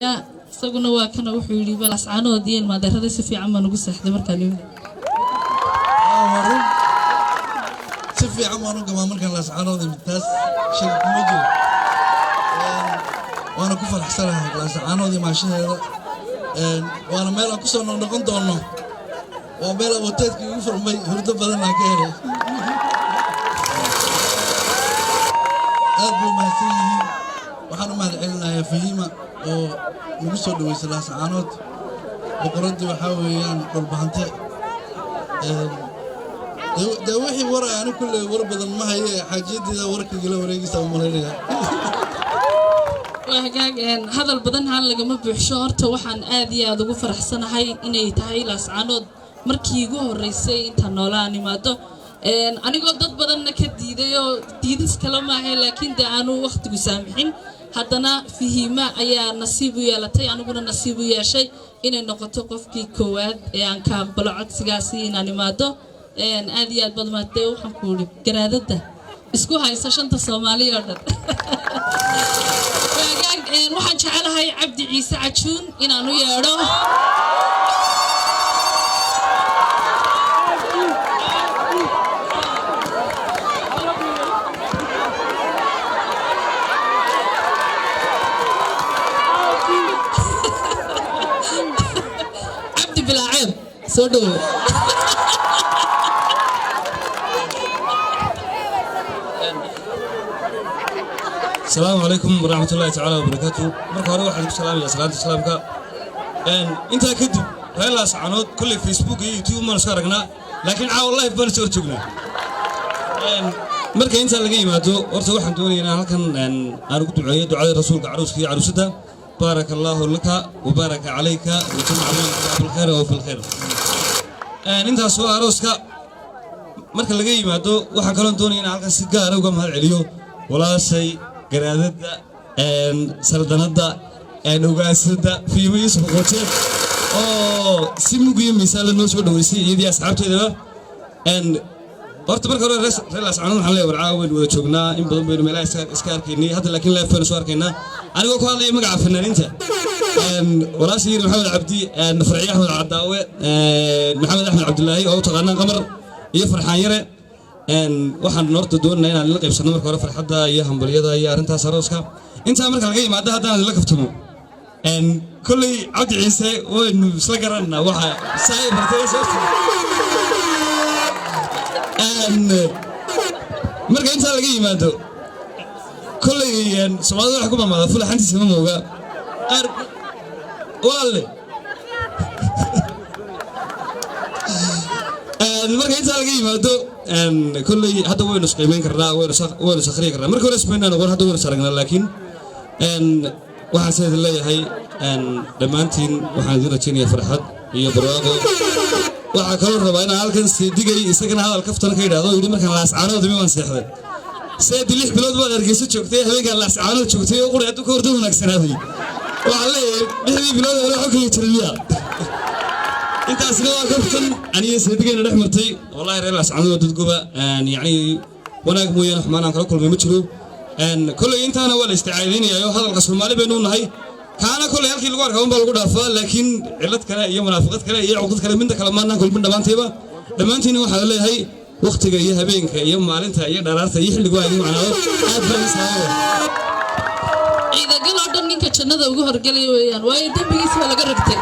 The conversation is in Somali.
يا سقنا وكنا وحولي بس عنو دين ما درس في عمان وقصة حدا مركاني. سفي عمان وكمان مركان لاس عنو ذي متاس شيء موجود. وأنا كفر حسنا لاس عنو ذي ماشين هذا. وأنا مالا كسر نقدر دونه. ومالا وتد كيفر مي هرد بدنا كهره. أبو مسيح وحنا ما علنا يا فهيمة ونقصد ويسلاس عنود بقرنتي وحاويان قربانته ده وحي ورا يعني كل ورا بدل ما هي حاجات ده ورا كجلا ورا يسوي ملنا وهجاج هذا البدن هلا جمع بحشار توحن آدي أدو فرح سنة هاي إني تهاي لاس عنود مركي جوه الرئيسي إنت نولاني ما تو أنا قلت بدن نكديده ديدس كلام هاي لكن ده أنا وقت جسامحين haddana fihima ayaa nasiib u yeelatay aniguna nasiib u yeeshay inay noqoto qofkii koowaad ee aan ka aqbalo codsigaasi inaan imaado aad iyo aad baad maatay waxaan ku yiri garaadada isku haysa shanta Soomaaliya oo dhan waxaan jecelahay Cabdi Ciise Cajuun inaan u yeedho بالعين صدق السلام عليكم ورحمة الله تعالى وبركاته مركب أروح عليكم السلام يا سلام سلامك أنت كذب هلا سعنود كل فيسبوك يوتيوب ما نشاركنا لكن عاو الله يبان شورتنا مركب أنت اللي جاي ما تو ورث واحد دوني أنا كان أنا كنت دعاء رسولك عروسك عروسته بارك الله لك وبارك عليك وكن عليك بالخير وفي الخير انت سو aroska marka laga yimaado waxa kale oo doonayna halka si gaar ah uga mahad celiyo walaashay garaadada sardanada ugaasada fiimo Yusuf Qoche oo si mugiyo miisaan noo soo dhaweysay iyadii asxaabteedaba horta marka hore reelaas aanan waxaan leeyahay warcaawen wada joognaa in badan baynu meelaha iska arkaynay hadda laakiin la faan soo arkaynaa anigoo ku hadlay magaca fanaaniinta walaashii Maxamed Cabdi Farciye Axmed Cadaawe Maxamed Axmed Cabdullaahi oo taqaanaan qamar iyo Farxaan Yare waxaan horta doonaynaa inaan la qaybsano marka hore farxadda iyo hambaliyada iyo arintaas arooska inta marka laga yimaado haddaan la kaftamo kulli Cabdi Ciise waynu isla garanaa waxa saay bartay marka inta laga yimaado kulli Soomaalida waxa ku maamada fulaxantiisa ma mooga walaale marka inta laga yimaado kulli hadda waynu isqiimeyn karnaa waynu sakhriin karnaa marka hore isbeynana war hadda waynu saragnaa laakiin waxaan sida leeyahay dhamaantiin waxaan idin rajaynayaa farxad iyo barwaaqo waxa kale oo rabaa inaan halkan seedigay isagana hadal kaftan ka yiraahdo yiri markaan laas caanood ma waan seexday seed 6 bilood baad argeyso joogtay habeenkan laas caanood joogtay oo quraad ku hordo wanaagsanaaday waxa leeyahay 6 bilood oo xog ka tirmiya intaas waa kaftan aniga seedigayna dhex martay wallahi reer laas caanood dad goba yani wanaag mooyaan xamaanaan kala kulmay ma jiro kulay intaana waa la isticaayinayo hadalka Soomaali baynu nahay kaana kulay halkii lagu arkaa baa lagu dhaafaa laakiin cilad kale iyo munaafiqad kale iyo cudud kale mid kale maana kulmin dhamaantiina waxa leeyahay waqtiga iyo habeenka iyo maalinta iyo dharaarta iyo xilliga ay macnaado aad baan isaayo ida gal oo dhan ninka jannada ugu horgalay weeyaan way dambigiisa laga ragtay